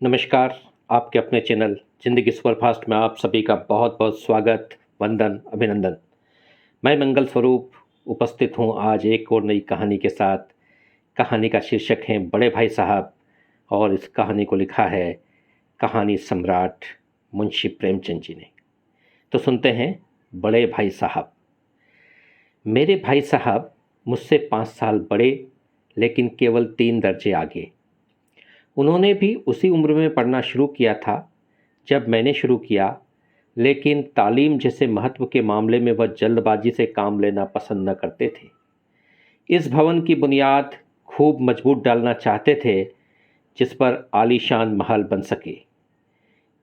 नमस्कार। आपके अपने चैनल ज़िंदगी सुपरफास्ट में आप सभी का बहुत बहुत स्वागत, वंदन, अभिनंदन। मैं मंगल स्वरूप उपस्थित हूँ आज एक और नई कहानी के साथ। कहानी का शीर्षक है बड़े भाई साहब और इस कहानी को लिखा है कहानी सम्राट मुंशी प्रेमचंद जी ने। तो सुनते हैं बड़े भाई साहब। मेरे भाई साहब मुझसे 5 साल बड़े, लेकिन केवल 3 दर्जे आगे। उन्होंने भी उसी उम्र में पढ़ना शुरू किया था जब मैंने शुरू किया, लेकिन तालीम जैसे महत्व के मामले में वह जल्दबाजी से काम लेना पसंद न करते थे। इस भवन की बुनियाद खूब मजबूत डालना चाहते थे जिस पर आलीशान महल बन सके।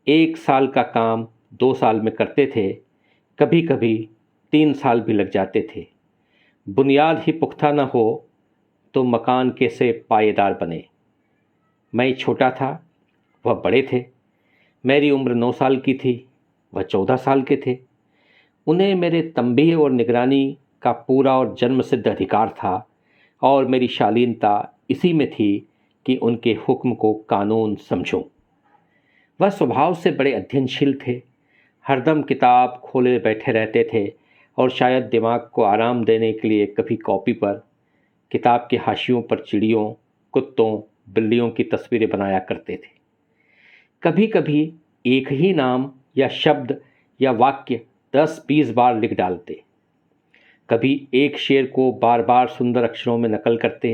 1 साल का काम 2 साल में करते थे, कभी कभी 3 साल भी लग जाते थे। बुनियाद ही पुख्ता न हो तो मकान कैसे पायेदार बने। मैं छोटा था, वह बड़े थे। मेरी उम्र 9 साल की थी, वह 14 साल के थे। उन्हें मेरे तंबीह और निगरानी का पूरा और जन्मसिद्ध अधिकार था, और मेरी शालीनता इसी में थी कि उनके हुक्म को कानून समझूं। वह स्वभाव से बड़े अध्ययनशील थे, हरदम किताब खोले बैठे रहते थे और शायद दिमाग को आराम देने के लिए कभी कॉपी पर किताब के हाशियों पर चिड़ियों, कुत्तों, बिल्लियों की तस्वीरें बनाया करते थे। कभी कभी एक ही नाम या शब्द या वाक्य 10-20 बार लिख डालते। कभी एक शेर को बार बार सुंदर अक्षरों में नकल करते।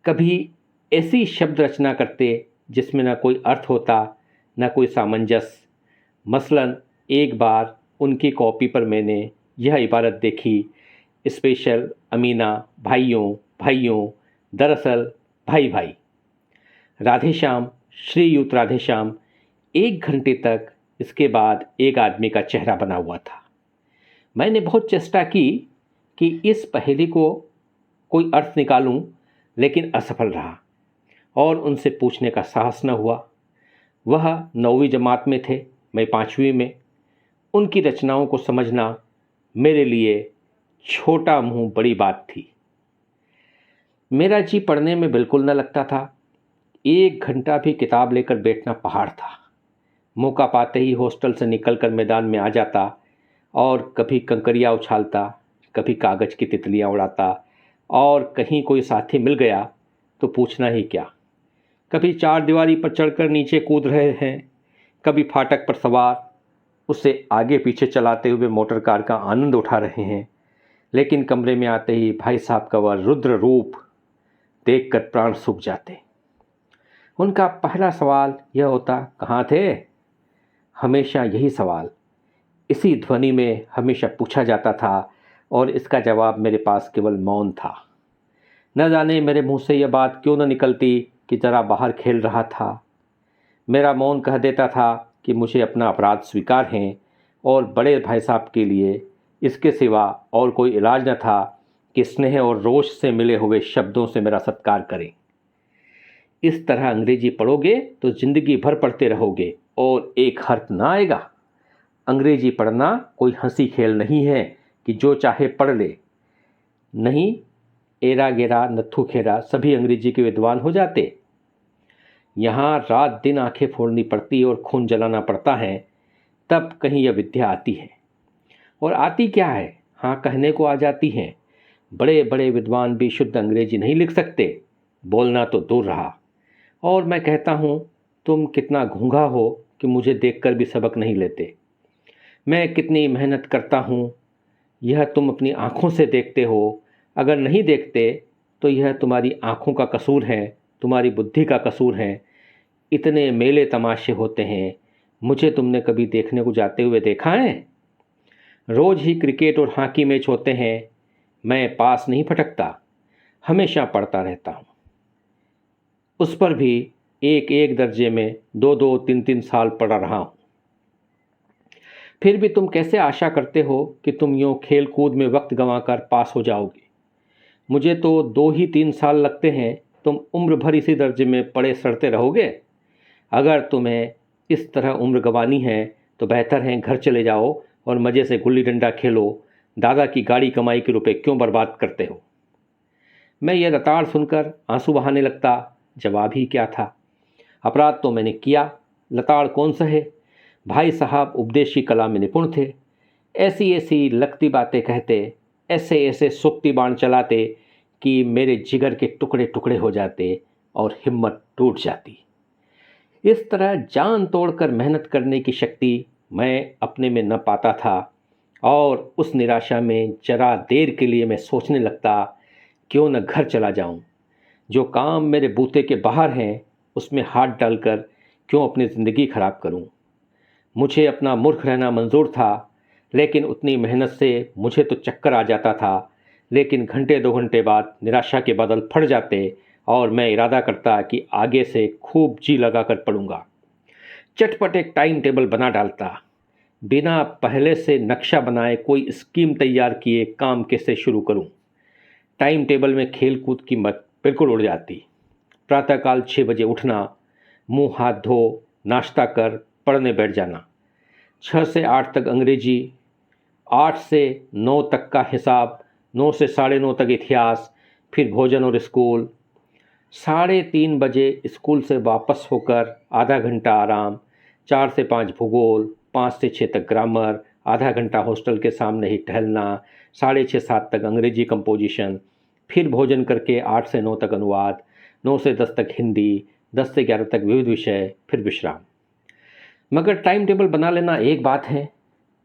कभी ऐसी शब्द रचना करते जिसमें न कोई अर्थ होता, न कोई सामंजस्य। मसलन एक बार उनकी कॉपी पर मैंने यह इबारत देखी, स्पेशल अमीना भाइयों भाइयों, दरअसल भाई भाई। राधेश्याम, श्रीयुत राधेश्याम। 1 घंटे तक इसके बाद एक आदमी का चेहरा बना हुआ था। मैंने बहुत चेष्टा की कि इस पहेली को कोई अर्थ निकालूं, लेकिन असफल रहा और उनसे पूछने का साहस न हुआ। वह 9वीं जमात में थे, मैं 5वीं में। उनकी रचनाओं को समझना मेरे लिए छोटा मुंह बड़ी बात थी। मेरा जी पढ़ने में बिल्कुल न लगता था। 1 घंटा भी किताब लेकर बैठना पहाड़ था। मौका पाते ही हॉस्टल से निकलकर मैदान में आ जाता और कभी कंकरियाँ उछालता, कभी कागज़ की तितलियाँ उड़ाता, और कहीं कोई साथी मिल गया तो पूछना ही क्या। कभी 4 दीवारी पर चढ़कर नीचे कूद रहे हैं, कभी फाटक पर सवार उसे आगे पीछे चलाते हुए मोटर कार का आनंद उठा रहे हैं। लेकिन कमरे में आते ही भाई साहब का वह रुद्र रूप देखकर प्राण सूख जाते। उनका पहला सवाल यह होता, कहाँ थे? हमेशा यही सवाल इसी ध्वनि में हमेशा पूछा जाता था, और इसका जवाब मेरे पास केवल मौन था। न जाने मेरे मुंह से यह बात क्यों न निकलती कि ज़रा बाहर खेल रहा था। मेरा मौन कह देता था कि मुझे अपना अपराध स्वीकार है, और बड़े भाई साहब के लिए इसके सिवा और कोई इलाज न था कि स्नेह और रोष से मिले हुए शब्दों से मेरा सत्कार करें। इस तरह अंग्रेजी पढ़ोगे तो ज़िंदगी भर पढ़ते रहोगे और एक हर्फ ना आएगा। अंग्रेजी पढ़ना कोई हंसी खेल नहीं है कि जो चाहे पढ़ ले। नहीं, एरा गेरा नत्थु खेरा सभी अंग्रेजी के विद्वान हो जाते। यहाँ रात दिन आंखें फोड़नी पड़ती और खून जलाना पड़ता है, तब कहीं यह विद्या आती है। और आती क्या है, हाँ कहने को आ जाती हैं। बड़े बड़े विद्वान भी शुद्ध अंग्रेजी नहीं लिख सकते, बोलना तो दूर रहा। और मैं कहता हूँ, तुम कितना गूंगा हो कि मुझे देखकर भी सबक नहीं लेते। मैं कितनी मेहनत करता हूँ, यह तुम अपनी आँखों से देखते हो। अगर नहीं देखते तो यह तुम्हारी आँखों का कसूर है, तुम्हारी बुद्धि का कसूर है। इतने मेले तमाशे होते हैं, मुझे तुमने कभी देखने को जाते हुए देखा है? रोज़ ही क्रिकेट और हॉकी मैच होते हैं, मैं पास नहीं फटकता, हमेशा पढ़ता रहता हूँ। उस पर भी 1-1 दर्जे में 2-2, 3-3 साल पढ़ा रहा हूँ। फिर भी तुम कैसे आशा करते हो कि तुम यूँ खेल कूद में वक्त गंवाकर पास हो जाओगे? मुझे तो 2 ही 3 साल लगते हैं, तुम उम्र भर इसी दर्जे में पड़े सड़ते रहोगे। अगर तुम्हें इस तरह उम्र गंवानी है तो बेहतर है घर चले जाओ और मज़े से गुल्ली डंडा खेलो। दादा की गाड़ी कमाई के रुपए क्यों बर्बाद करते हो? मैं यह रताड़ सुनकर आंसू बहाने लगता। जवाब ही क्या था। अपराध तो मैंने किया, लताड़ कौन सहे। भाई साहब उपदेश की कला में निपुण थे। ऐसी ऐसी लगती बातें कहते, ऐसे ऐसे सुक्ति बाण चलाते कि मेरे जिगर के टुकड़े टुकड़े हो जाते और हिम्मत टूट जाती। इस तरह जान तोड़कर मेहनत करने की शक्ति मैं अपने में न पाता था और उस निराशा में जरा देर के लिए मैं सोचने लगता, क्यों न घर चला जाऊं। जो काम मेरे बूते के बाहर हैं उसमें हाथ डालकर क्यों अपनी ज़िंदगी खराब करूं। मुझे अपना मूर्ख रहना मंजूर था, लेकिन उतनी मेहनत से मुझे तो चक्कर आ जाता था। लेकिन घंटे 2 घंटे बाद निराशा के बादल फट जाते और मैं इरादा करता कि आगे से खूब जी लगाकर पढ़ूंगा। चटपट एक टाइम टेबल बना डालता, बिना पहले से नक्शा बनाए कोई स्कीम तैयार किए काम कैसे शुरू करूं। टाइम टेबल में खेल कूद की मत बिल्कुल उड़ जाती। प्रातःकाल 6 बजे उठना, मुंह हाथ धो नाश्ता कर पढ़ने बैठ जाना। 6 से 8 तक अंग्रेजी, 8 से 9 तक का हिसाब, 9 से 9:30 तक इतिहास, फिर भोजन और स्कूल। 3:30 बजे स्कूल से वापस होकर आधा घंटा आराम, 4 से 5 भूगोल, 5 से 6 तक ग्रामर, आधा घंटा हॉस्टल के सामने ही टहलना, 6:30-7 तक अंग्रेजी कंपोजिशन, फिर भोजन करके 8 से 9 तक अनुवाद, 9 से 10 तक हिंदी, 10 से 11 तक विविध विषय, फिर विश्राम। मगर टाइम टेबल बना लेना एक बात है,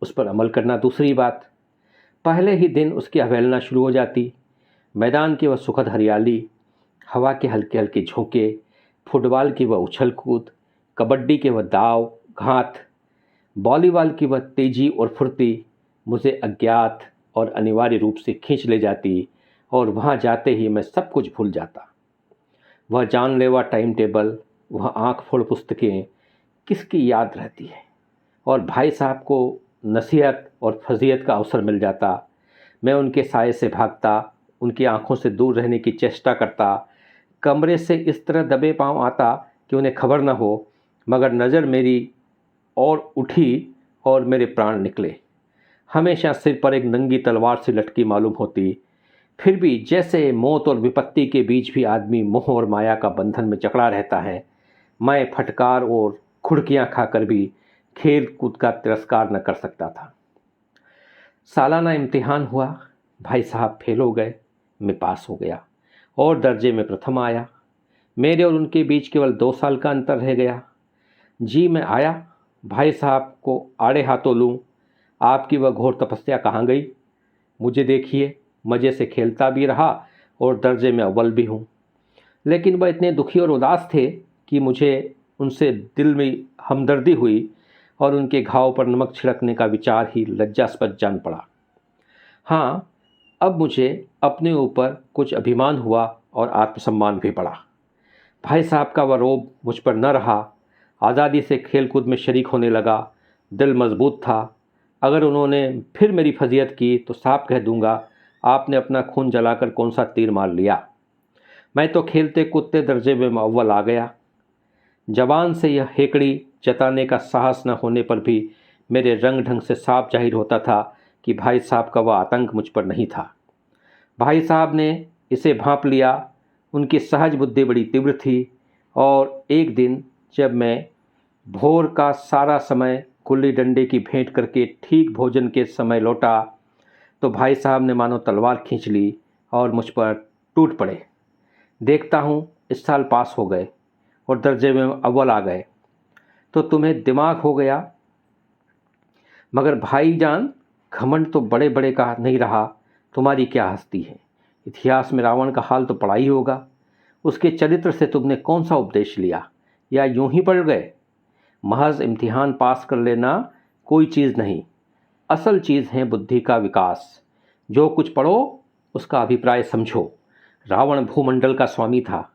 उस पर अमल करना दूसरी बात। पहले ही दिन उसकी अवहेलना शुरू हो जाती। मैदान की वह सुखद हरियाली, हवा के हल्के हल्के झोंके, फुटबॉल की वह उछल कूद, कबड्डी के वह दाव घात, वॉलीबॉल की वह तेजी और फुर्ती मुझे अज्ञात और अनिवार्य रूप से खींच ले जाती और वहाँ जाते ही मैं सब कुछ भूल जाता। वह जानलेवा टाइम टेबल, वह आँख फोड़ पुस्तकें किसकी याद रहती है। और भाई साहब को नसीहत और फजीयत का अवसर मिल जाता। मैं उनके साये से भागता, उनकी आंखों से दूर रहने की चेष्टा करता, कमरे से इस तरह दबे पांव आता कि उन्हें खबर न हो, मगर नज़र मेरी और उठी और मेरे प्राण निकले। हमेशा सिर पर एक नंगी तलवार सी लटकी मालूम होती। फिर भी जैसे मौत और विपत्ति के बीच भी आदमी मोह और माया का बंधन में जकड़ा रहता है, मैं फटकार और खुड़कियाँ खाकर भी खेल कूद का तिरस्कार न कर सकता था। सालाना इम्तिहान हुआ, भाई साहब फेल हो गए, मैं पास हो गया और दर्जे में प्रथम आया। मेरे और उनके बीच केवल 2 साल का अंतर रह गया। जी मैं आया, भाई साहब को आड़े हाथों लूँ, आपकी वह घोर तपस्या कहाँ गई। मुझे देखिए, मज़े से खेलता भी रहा और दर्जे में अव्वल भी हूँ। लेकिन वह इतने दुखी और उदास थे कि मुझे उनसे दिल में हमदर्दी हुई और उनके घाव पर नमक छिड़कने का विचार ही लज्जास्पद जान पड़ा। हाँ, अब मुझे अपने ऊपर कुछ अभिमान हुआ और आत्मसम्मान भी बढ़ा। भाई साहब का वह रोब मुझ पर न रहा। आज़ादी से खेल कूद में शरीक होने लगा। दिल मजबूत था। अगर उन्होंने फिर मेरी फजीयत की तो साफ कह दूंगा, आपने अपना खून जलाकर कौन सा तीर मार लिया। मैं तो खेलते कूदते दर्जे में अव्वल आ गया। जवान से यह हेकड़ी जताने का साहस न होने पर भी मेरे रंग ढंग से साफ जाहिर होता था कि भाई साहब का वह आतंक मुझ पर नहीं था। भाई साहब ने इसे भांप लिया। उनकी सहज बुद्धि बड़ी तीव्र थी और एक दिन जब मैं भोर का सारा समय गुल्ली डंडे की भेंट करके ठीक भोजन के समय लौटा तो भाई साहब ने मानो तलवार खींच ली और मुझ पर टूट पड़े। देखता हूँ इस साल पास हो गए और दर्जे में अव्वल आ गए, तो तुम्हें दिमाग हो गया। मगर भाईजान, घमंड तो बड़े बड़े का नहीं रहा, तुम्हारी क्या हस्ती है। इतिहास में रावण का हाल तो पढ़ा ही होगा। उसके चरित्र से तुमने कौन सा उपदेश लिया, या यूं ही पढ़ गए। महज इम्तिहान पास कर लेना कोई चीज़ नहीं, असल चीज़ है बुद्धि का विकास। जो कुछ पढ़ो उसका अभिप्राय समझो। रावण भूमंडल का स्वामी था।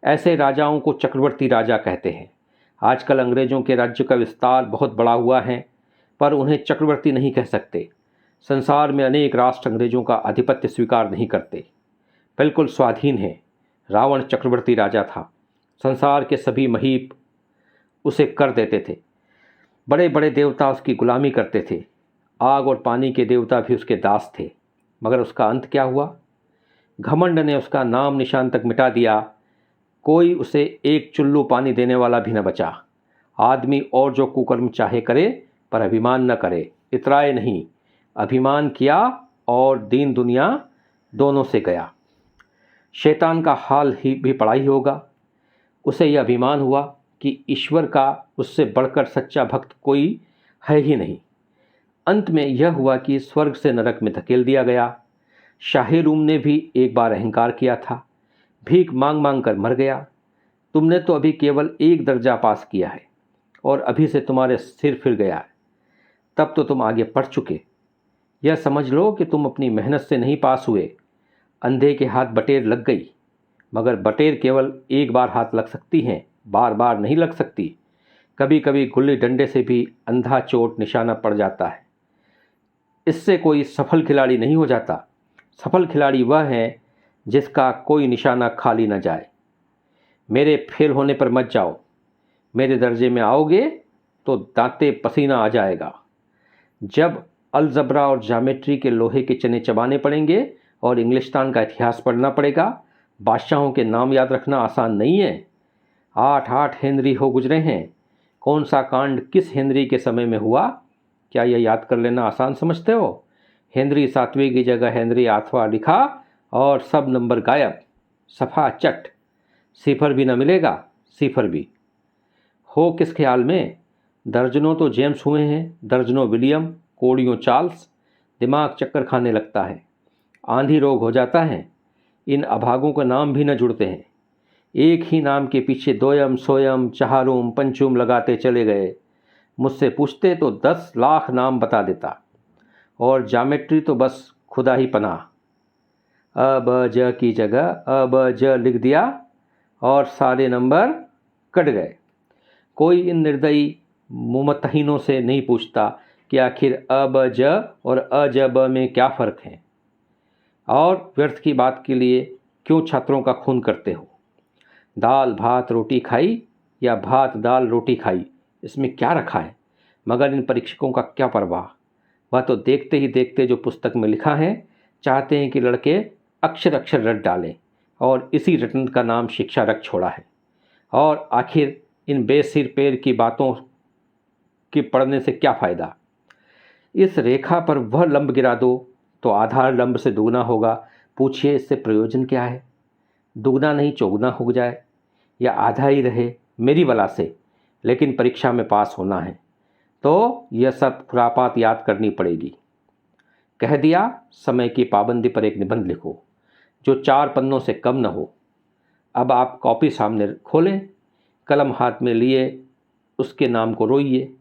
ऐसे राजाओं को चक्रवर्ती राजा कहते हैं। आजकल अंग्रेज़ों के राज्य का विस्तार बहुत बड़ा हुआ है, पर उन्हें चक्रवर्ती नहीं कह सकते। संसार में अनेक राष्ट्र अंग्रेज़ों का आधिपत्य स्वीकार नहीं करते, बिल्कुल स्वाधीन है। रावण चक्रवर्ती राजा था। संसार के सभी महीप उसे कर देते थे। बड़े बड़े देवता उसकी गुलामी करते थे। आग और पानी के देवता भी उसके दास थे। मगर उसका अंत क्या हुआ? घमंड ने उसका नाम निशान तक मिटा दिया। कोई उसे एक चुल्लू पानी देने वाला भी न बचा। आदमी और जो कुकर्म चाहे करे, पर अभिमान न करे। इतराए नहीं, अभिमान किया और दीन दुनिया दोनों से गया। शैतान का हाल ही भी पड़ा ही होगा। उसे यह अभिमान हुआ कि ईश्वर का उससे बढ़कर सच्चा भक्त कोई है ही नहीं। अंत में यह हुआ कि स्वर्ग से नरक में धकेल दिया गया। शाही रूम ने भी एक बार अहंकार किया था, भीख मांग मांग कर मर गया। तुमने तो अभी केवल एक दर्जा पास किया है और अभी से तुम्हारे सिर फिर गया है। तब तो तुम आगे बढ़ चुके। यह समझ लो कि तुम अपनी मेहनत से नहीं पास हुए। अंधे के हाथ बटेर लग गई, मगर बटेर केवल एक बार हाथ लग सकती हैं, बार बार नहीं लग सकती। कभी कभी गुल्ली डंडे से भी अंधा चोट निशाना पड़ जाता है। इससे कोई सफल खिलाड़ी नहीं हो जाता। सफल खिलाड़ी वह है जिसका कोई निशाना खाली न जाए। मेरे फेल होने पर मत जाओ। मेरे दर्जे में आओगे तो दांते पसीना आ जाएगा। जब अलजबरा और ज्योमेट्री के लोहे के चने चबाने पड़ेंगे और इंग्लिस्तान का इतिहास पढ़ना पड़ेगा। बादशाहों के नाम याद रखना आसान नहीं है। 8 हेनरी हो गुजरे हैं। कौन सा कांड किस हेनरी के समय में हुआ, क्या यह याद कर लेना आसान समझते हो? हेनरी 7वें की जगह हेनरी 8वां लिखा और सब नंबर गायब। सफ़ा चट। सिफर भी न मिलेगा, सिफर भी हो किस ख्याल में? दर्जनों तो जेम्स हुए हैं, दर्जनों विलियम, कोड़ियों चार्ल्स। दिमाग चक्कर खाने लगता है, आंधी रोग हो जाता है। इन अभागों के नाम भी न जुड़ते हैं। एक ही नाम के पीछे दोयम सोयम चहारुम पंचुम लगाते चले गए। मुझसे पूछते तो 10 लाख नाम बता देता। और ज्योमेट्री तो बस खुदा ही पनाह। अ ब ज की जगह अ ब ज लिख दिया और सारे नंबर कट गए। कोई इन निर्दयी मुमतहीनों से नहीं पूछता कि आखिर अ ब ज और अ ज ब में क्या फ़र्क है, और व्यर्थ की बात के लिए क्यों छात्रों का खून करते हो? दाल भात रोटी खाई या भात दाल रोटी खाई, इसमें क्या रखा है? मगर इन परीक्षकों का क्या परवाह। वह तो देखते ही देखते जो पुस्तक में लिखा है चाहते हैं कि लड़के अक्षर अक्षर रट डालें, और इसी रटन का नाम शिक्षा रख छोड़ा है। और आखिर इन बेसिर पैर की बातों के पढ़ने से क्या फ़ायदा? इस रेखा पर वह लंब गिरा दो तो आधार लंब से दुगना होगा। पूछिए इससे प्रयोजन क्या है? दुगना नहीं चौगुना हो जाए या आधा ही रहे, मेरी बला से, लेकिन परीक्षा में पास होना है तो यह सब खुरापात याद करनी पड़ेगी। कह दिया, समय की पाबंदी पर एक निबंध लिखो जो 4 पन्नों से कम न हो। अब आप कॉपी सामने खोलें, कलम हाथ में लिए उसके नाम को रोइए।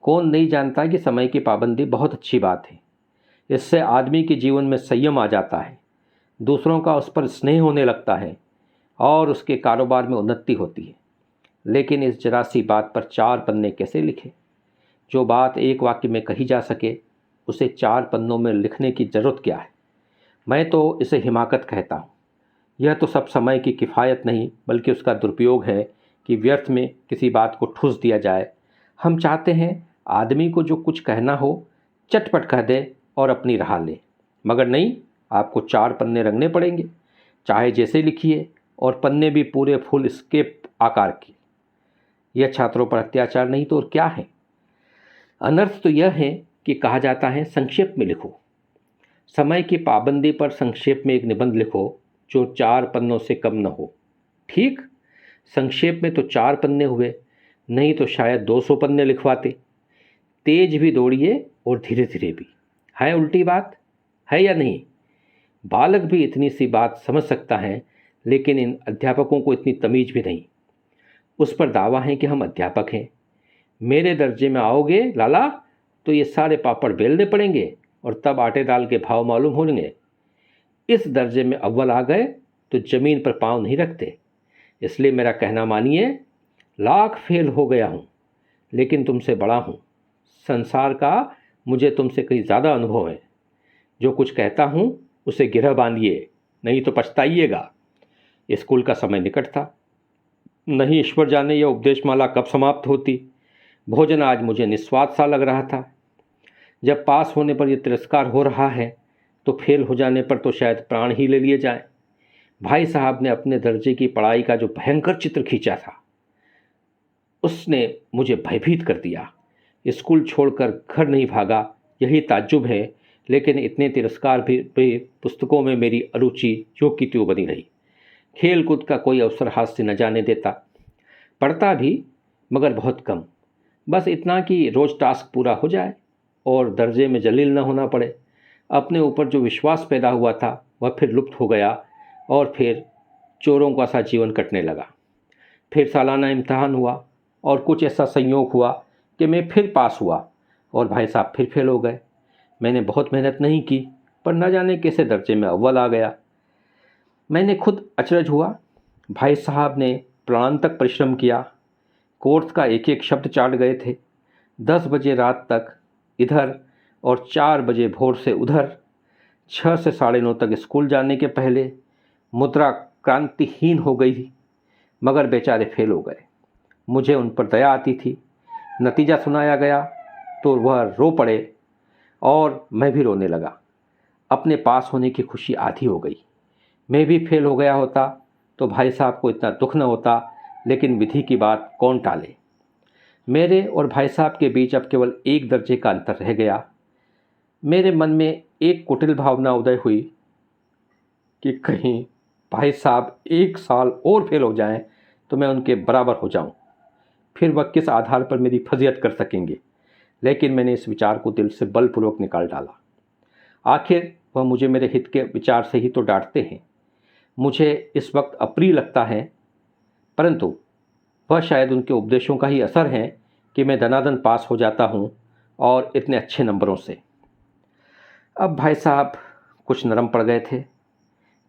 कौन नहीं जानता कि समय की पाबंदी बहुत अच्छी बात है। इससे आदमी के जीवन में संयम आ जाता है, दूसरों का उस पर स्नेह होने लगता है और उसके कारोबार में उन्नति होती है। लेकिन इस जरा सी बात पर 4 पन्ने कैसे लिखें? जो बात एक वाक्य में कही जा सके उसे 4 पन्नों में लिखने की ज़रूरत क्या है? मैं तो इसे हिमाकत कहता हूँ। यह तो सब समय की किफ़ायत नहीं बल्कि उसका दुरुपयोग है कि व्यर्थ में किसी बात को ठूस दिया जाए। हम चाहते हैं आदमी को जो कुछ कहना हो चटपट कह दे और अपनी राह ले, मगर नहीं, आपको 4 पन्ने रंगने पड़ेंगे, चाहे जैसे लिखिए, और पन्ने भी पूरे फुल स्केप आकार की। यह छात्रों पर अत्याचार नहीं तो और क्या है? अनर्थ तो यह है कि कहा जाता है संक्षेप में लिखो। समय की पाबंदी पर संक्षेप में एक निबंध लिखो जो 4 पन्नों से कम न हो। ठीक, संक्षेप में तो 4 पन्ने हुए, नहीं तो शायद 200 पन्ने लिखवाते। तेज भी दौड़िए और धीरे धीरे भी। है उल्टी बात, है या नहीं? बालक भी इतनी सी बात समझ सकता है, लेकिन इन अध्यापकों को इतनी तमीज भी नहीं। उस पर दावा है कि हम अध्यापक हैं। मेरे दर्जे में आओगे लाला तो ये सारे पापड़ बेलने पड़ेंगे और तब आटे दाल के भाव मालूम होंगे। इस दर्जे में अव्वल आ गए तो ज़मीन पर पाँव नहीं रखते। इसलिए मेरा कहना मानिए, लाख फेल हो गया हूँ लेकिन तुमसे बड़ा हूँ। संसार का मुझे तुमसे कहीं ज़्यादा अनुभव है। जो कुछ कहता हूँ उसे गिरह बांधिए, नहीं तो पछताइएगा। स्कूल का समय निकट था। नहीं ईश्वर जाने यह उपदेशमाला कब समाप्त होती। भोजन आज मुझे निस्वाद सा लग रहा था। जब पास होने पर यह तिरस्कार हो रहा है तो फेल हो जाने पर तो शायद प्राण ही ले लिए जाए। भाई साहब ने अपने दर्जे की पढ़ाई का जो भयंकर चित्र खींचा था, उसने मुझे भयभीत कर दिया। स्कूल छोड़कर घर नहीं भागा, यही ताज्जुब है, लेकिन इतने तिरस्कार भी पुस्तकों में मेरी अरुचि जो की त्यों बनी रही। खेल कूद का कोई अवसर हाथ से न जाने देता। पढ़ता भी, मगर बहुत कम। बस इतना कि रोज़ टास्क पूरा हो जाए और दर्जे में जलील न होना पड़े। अपने ऊपर जो विश्वास पैदा हुआ था वह फिर लुप्त हो गया और फिर चोरों का सा जीवन कटने लगा। फिर सालाना इम्तहान हुआ और कुछ ऐसा संयोग हुआ कि मैं फिर पास हुआ और भाई साहब फिर फेल हो गए। मैंने बहुत मेहनत नहीं की, पर न जाने कैसे दर्जे में अव्वल आ गया। मैंने खुद अचरज हुआ। भाई साहब ने प्राण तक परिश्रम किया, कोर्स का एक एक शब्द चाट गए थे। 10 बजे रात तक इधर और 4 बजे भोर से उधर। 6 से 9:30 तक स्कूल जाने के पहले मुद्रा क्रांतिहीन हो गई थी, मगर बेचारे फेल हो गए। मुझे उन पर दया आती थी। नतीजा सुनाया गया तो वह रो पड़े और मैं भी रोने लगा। अपने पास होने की खुशी आधी हो गई। मैं भी फेल हो गया होता तो भाई साहब को इतना दुख न होता, लेकिन विधि की बात कौन टाले। मेरे और भाई साहब के बीच अब केवल एक दर्जे का अंतर रह गया। मेरे मन में एक कुटिल भावना उदय हुई कि कहीं भाई साहब 1 साल और फेल हो जाएं तो मैं उनके बराबर हो जाऊं। फिर वह किस आधार पर मेरी फजीहत कर सकेंगे। लेकिन मैंने इस विचार को दिल से बलपूर्वक निकाल डाला। आखिर वह मुझे मेरे हित के विचार से ही तो डांटते हैं। मुझे इस वक्त अप्रिय लगता है, परंतु वह शायद उनके उपदेशों का ही असर है कि मैं दनादन पास हो जाता हूँ और इतने अच्छे नंबरों से। अब भाई साहब कुछ नरम पड़ गए थे।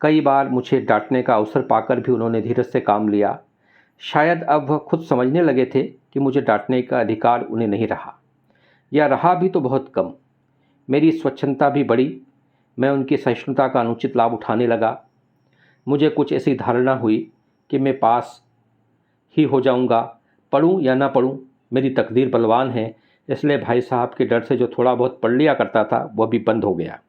कई बार मुझे डांटने का अवसर पाकर भी उन्होंने धीरज से काम लिया। शायद अब वह खुद समझने लगे थे कि मुझे डांटने का अधिकार उन्हें नहीं रहा, या रहा भी तो बहुत कम। मेरी स्वच्छंदता भी बढ़ी। मैं उनकी सहिष्णुता का अनुचित लाभ उठाने लगा। मुझे कुछ ऐसी धारणा हुई कि मैं पास ही हो जाऊंगा, पढ़ूं या ना पढ़ूं, मेरी तकदीर बलवान है। इसलिए भाई साहब के डर से जो थोड़ा बहुत पढ़ लिया करता था वह भी बंद हो गया।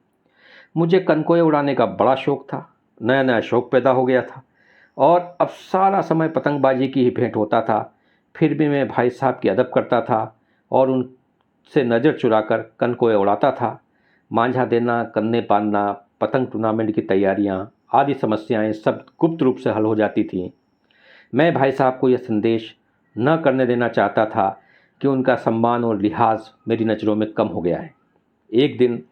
मुझे कनकोए उड़ाने का बड़ा शौक़ था। नया नया शौक़ पैदा हो गया था और अब सारा समय पतंगबाजी की ही भेंट होता था। फिर भी मैं भाई साहब की अदब करता था और उनसे नज़र चुराकर कनकोए उड़ाता था। मांझा देना, कन्ने बांधना, पतंग टूर्नामेंट की तैयारियां आदि समस्याएं सब गुप्त रूप से हल हो जाती थीं। मैं भाई साहब को यह संदेश न करने देना चाहता था कि उनका सम्मान और लिहाज मेरी नज़रों में कम हो गया है। एक दिन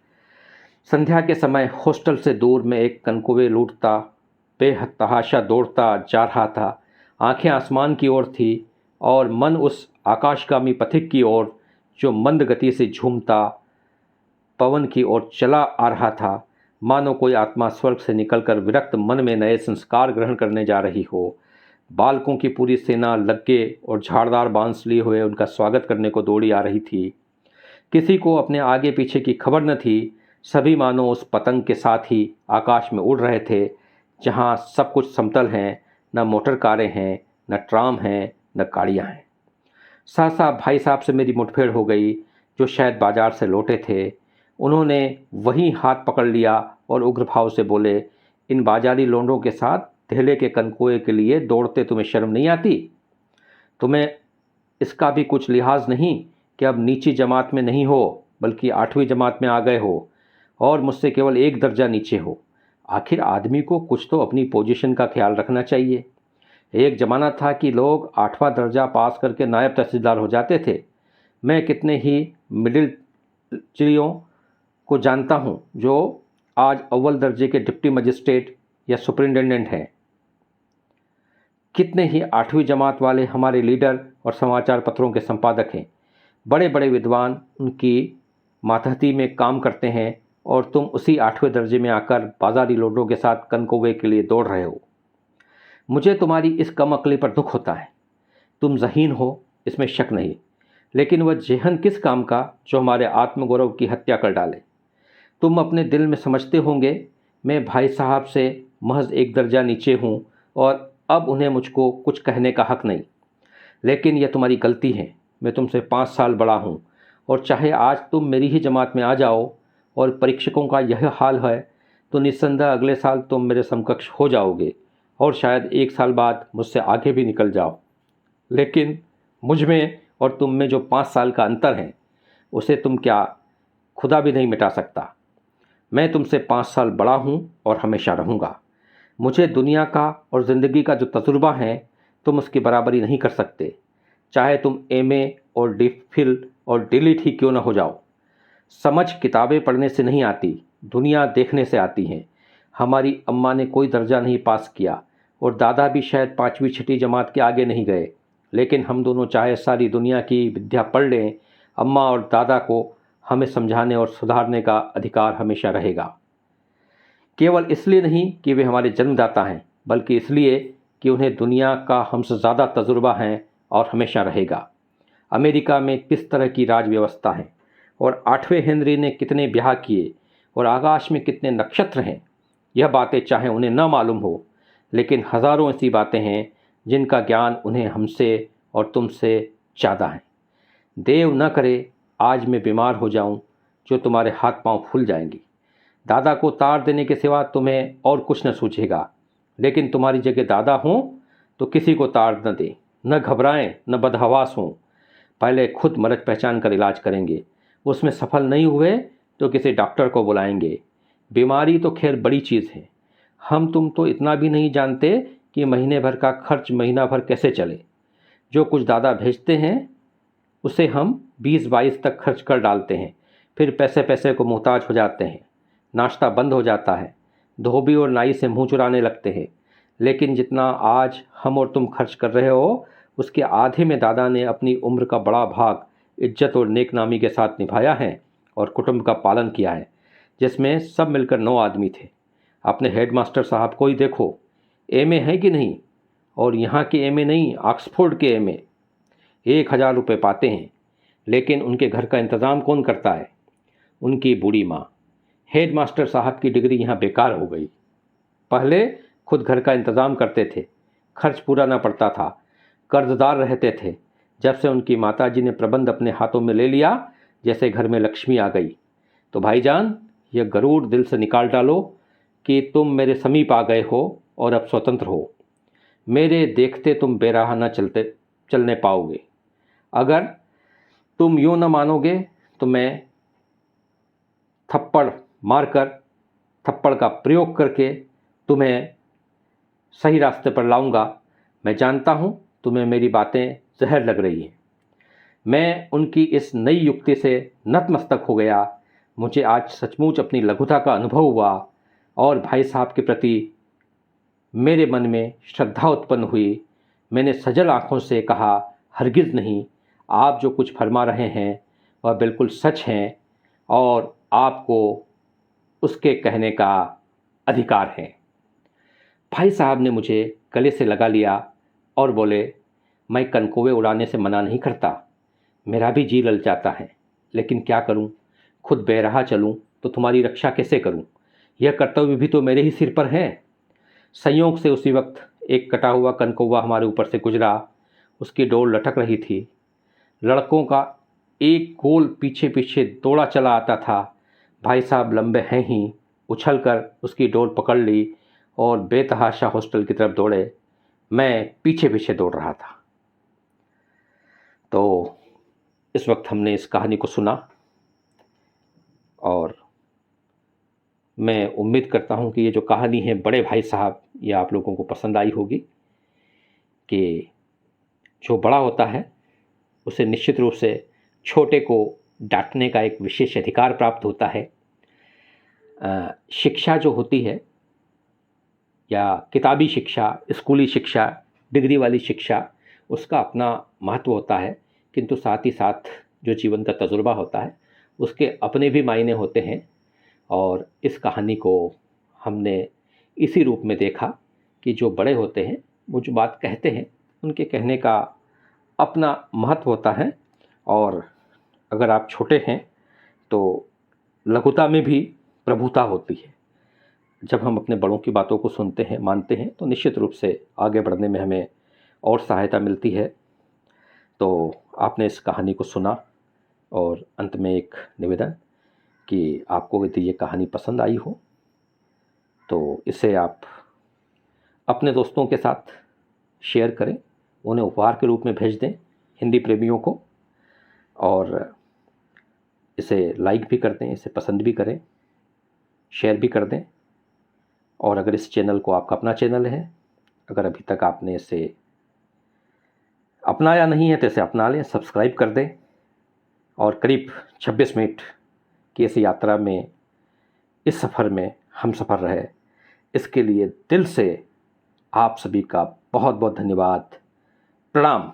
संध्या के समय हॉस्टल से दूर में एक कनकोए लूटता बेतहाशा दौड़ता जा रहा था। आंखें आसमान की ओर थी और मन उस आकाशगामी पथिक की ओर जो मंद गति से झूमता पवन की ओर चला आ रहा था। मानो कोई आत्मा स्वर्ग से निकलकर विरक्त मन में नए संस्कार ग्रहण करने जा रही हो। बालकों की पूरी सेना लग्गे और झाड़दार बांस लिए हुए उनका स्वागत करने को दौड़ी आ रही थी। किसी को अपने आगे पीछे की खबर न थी। सभी मानो उस पतंग के साथ ही आकाश में उड़ रहे थे, जहाँ सब कुछ समतल हैं, न मोटर कारें हैं, न ट्राम हैं, न गाड़ियाँ हैं। सहसा भाई साहब से मेरी मुठभेड़ हो गई, जो शायद बाजार से लौटे थे। उन्होंने वहीं हाथ पकड़ लिया और उग्र भाव से बोले, इन बाजारी लोंडों के साथ धेले के कनकोए के लिए दौड़ते तुम्हें शर्म नहीं आती? तुम्हें इसका भी कुछ लिहाज नहीं कि अब नीची जमात में नहीं हो, बल्कि 8वीं जमात में आ गए हो और मुझसे केवल 1 दर्जा नीचे हो। आखिर आदमी को कुछ तो अपनी पोजीशन का ख्याल रखना चाहिए। एक ज़माना था कि लोग 8वां दर्जा पास करके नायब तहसीलदार हो जाते थे। मैं कितने ही मिडिल चिड़ियों को जानता हूँ जो आज अव्वल दर्जे के डिप्टी मजिस्ट्रेट या सुपरिटेंडेंट हैं। कितने ही 8वीं जमात वाले हमारे लीडर और समाचार पत्रों के संपादक हैं। बड़े बड़े विद्वान उनकी मातहती में काम करते हैं और तुम उसी 8वें दर्जे में आकर बाजारी लोडों के साथ कनकोए के लिए दौड़ रहे हो। मुझे तुम्हारी इस कम अक्ली पर दुख होता है। तुम ज़हीन हो, इसमें शक नहीं, लेकिन वह जेहन किस काम का जो हमारे आत्मगौरव की हत्या कर डाले। तुम अपने दिल में समझते होंगे मैं भाई साहब से महज 1 दर्जा नीचे हूँ और अब उन्हें मुझको कुछ कहने का हक नहीं। लेकिन यह तुम्हारी गलती है। मैं तुमसे 5 साल बड़ा हूँ और चाहे आज तुम मेरी ही जमात में आ जाओ और परीक्षकों का यह हाल है तो निस्संदेह अगले साल तुम मेरे समकक्ष हो जाओगे। और शायद 1 साल बाद मुझसे आगे भी निकल जाओ, लेकिन मुझ में और तुम में जो 5 साल का अंतर है उसे तुम क्या खुदा भी नहीं मिटा सकता। मैं तुमसे 5 साल बड़ा हूँ और हमेशा रहूँगा। मुझे दुनिया का और ज़िंदगी का जो तजुर्बा है तुम उसकी बराबरी नहीं कर सकते, चाहे तुम एमए और डिफिल और डिलीट ही क्यों न हो जाओ। समझ किताबें पढ़ने से नहीं आती, दुनिया देखने से आती हैं। हमारी अम्मा ने कोई दर्जा नहीं पास किया और दादा भी शायद 5वीं 6ठी जमात के आगे नहीं गए, लेकिन हम दोनों चाहे सारी दुनिया की विद्या पढ़ लें, अम्मा और दादा को हमें समझाने और सुधारने का अधिकार हमेशा रहेगा। केवल इसलिए नहीं कि वे हमारे जन्मदाता हैं, बल्कि इसलिए कि उन्हें दुनिया का हमसे ज़्यादा तजुर्बा है और हमेशा रहेगा। अमेरिका में किस तरह की राज व्यवस्था है और 8वें हेनरी ने कितने ब्याह किए और आकाश में कितने नक्षत्र हैं, यह बातें चाहे उन्हें न मालूम हो, लेकिन हज़ारों ऐसी बातें हैं जिनका ज्ञान उन्हें हमसे और तुमसे ज़्यादा है। देव न करे आज मैं बीमार हो जाऊं, जो तुम्हारे हाथ पांव फूल जाएंगी। दादा को तार देने के सिवा तुम्हें और कुछ न सूझेगा, लेकिन तुम्हारी जगह दादा हों तो किसी को तार न दें, न घबराएं, न बदहवास हों। पहले खुद मरज पहचान कर इलाज करेंगे, उसमें सफल नहीं हुए तो किसी डॉक्टर को बुलाएंगे। बीमारी तो खैर बड़ी चीज़ है, हम तुम तो इतना भी नहीं जानते कि महीने भर का खर्च महीना भर कैसे चले। जो कुछ दादा भेजते हैं उसे हम 20-22 तक खर्च कर डालते हैं, फिर पैसे पैसे को मोहताज हो जाते हैं। नाश्ता बंद हो जाता है, धोबी और नाई से मुंह चुराने लगते हैं। लेकिन जितना आज हम और तुम खर्च कर रहे हो, उसके आधे में दादा ने अपनी उम्र का बड़ा भाग इज्जत और नेकनामी के साथ निभाया है और कुटुंब का पालन किया है, जिसमें सब मिलकर 9 आदमी थे। अपने हेडमास्टर साहब को ही देखो, एमए है कि नहीं, और यहाँ के एमए नहीं, ऑक्सफोर्ड के एमए। 1000 रुपये पाते हैं, लेकिन उनके घर का इंतज़ाम कौन करता है? उनकी बूढ़ी माँ। हेडमास्टर साहब की डिग्री यहाँ बेकार हो गई। पहले खुद घर का इंतज़ाम करते थे, खर्च पूरा ना पड़ता था, कर्जदार रहते थे। जब से उनकी माताजी ने प्रबंध अपने हाथों में ले लिया, जैसे घर में लक्ष्मी आ गई। तो भाईजान, यह गरूर दिल से निकाल डालो कि तुम मेरे समीप आ गए हो और अब स्वतंत्र हो। मेरे देखते तुम बेराह न चलने पाओगे। अगर तुम यूँ न मानोगे तो मैं थप्पड़ मारकर, थप्पड़ का प्रयोग करके तुम्हें सही रास्ते पर लाऊंगा। मैं जानता हूँ तुम्हें मेरी बातें जहर लग रही हैं। मैं उनकी इस नई युक्ति से नतमस्तक हो गया। मुझे आज सचमुच अपनी लघुता का अनुभव हुआ और भाई साहब के प्रति मेरे मन में श्रद्धा उत्पन्न हुई। मैंने सजल आँखों से कहा, हरगिज़ नहीं, आप जो कुछ फरमा रहे हैं वह बिल्कुल सच हैं और आपको उसके कहने का अधिकार है। भाई साहब ने मुझे गले से लगा लिया और बोले, मैं कनकौवे उड़ाने से मना नहीं करता, मेरा भी जी ललचाता है, लेकिन क्या करूं? खुद बेराह चलूं तो तुम्हारी रक्षा कैसे करूं? यह कर्तव्य भी तो मेरे ही सिर पर है। संयोग से उसी वक्त एक कटा हुआ कनकौवा हमारे ऊपर से गुजरा। उसकी डोर लटक रही थी। लड़कों का एक गोल पीछे पीछे दौड़ा चला आता था। भाई साहब लंबे हैं ही, उछलकर उसकी डोर पकड़ ली और बेतहाशा हॉस्टल की तरफ दौड़े। मैं पीछे पीछे दौड़ रहा था। तो इस वक्त हमने इस कहानी को सुना और मैं उम्मीद करता हूँ कि ये जो कहानी है बड़े भाई साहब, ये आप लोगों को पसंद आई होगी। कि जो बड़ा होता है उसे निश्चित रूप से छोटे को डांटने का एक विशेष अधिकार प्राप्त होता है। शिक्षा जो होती है, या किताबी शिक्षा, स्कूली शिक्षा, डिग्री वाली शिक्षा, उसका अपना महत्व होता है, किंतु साथ ही साथ जो जीवन का तजुर्बा होता है उसके अपने भी मायने होते हैं। और इस कहानी को हमने इसी रूप में देखा कि जो बड़े होते हैं वो जो बात कहते हैं उनके कहने का अपना महत्व होता है, और अगर आप छोटे हैं तो लघुता में भी प्रभुता होती है। जब हम अपने बड़ों की बातों को सुनते हैं, मानते हैं, तो निश्चित रूप से आगे बढ़ने में हमें और सहायता मिलती है। तो आपने इस कहानी को सुना, और अंत में एक निवेदन कि आपको यदि ये कहानी पसंद आई हो तो इसे आप अपने दोस्तों के साथ शेयर करें, उन्हें उपहार के रूप में भेज दें हिंदी प्रेमियों को, और इसे लाइक भी कर दें, इसे पसंद भी करें, शेयर भी कर दें। और अगर इस चैनल को, आपका अपना चैनल है, अगर अभी तक आपने इसे अपनाया नहीं है तो इसे अपना लें, सब्सक्राइब कर दें। और करीब 26 मिनट की इस यात्रा में, इस सफ़र में हम सफ़र रहे, इसके लिए दिल से आप सभी का बहुत बहुत धन्यवाद। प्रणाम।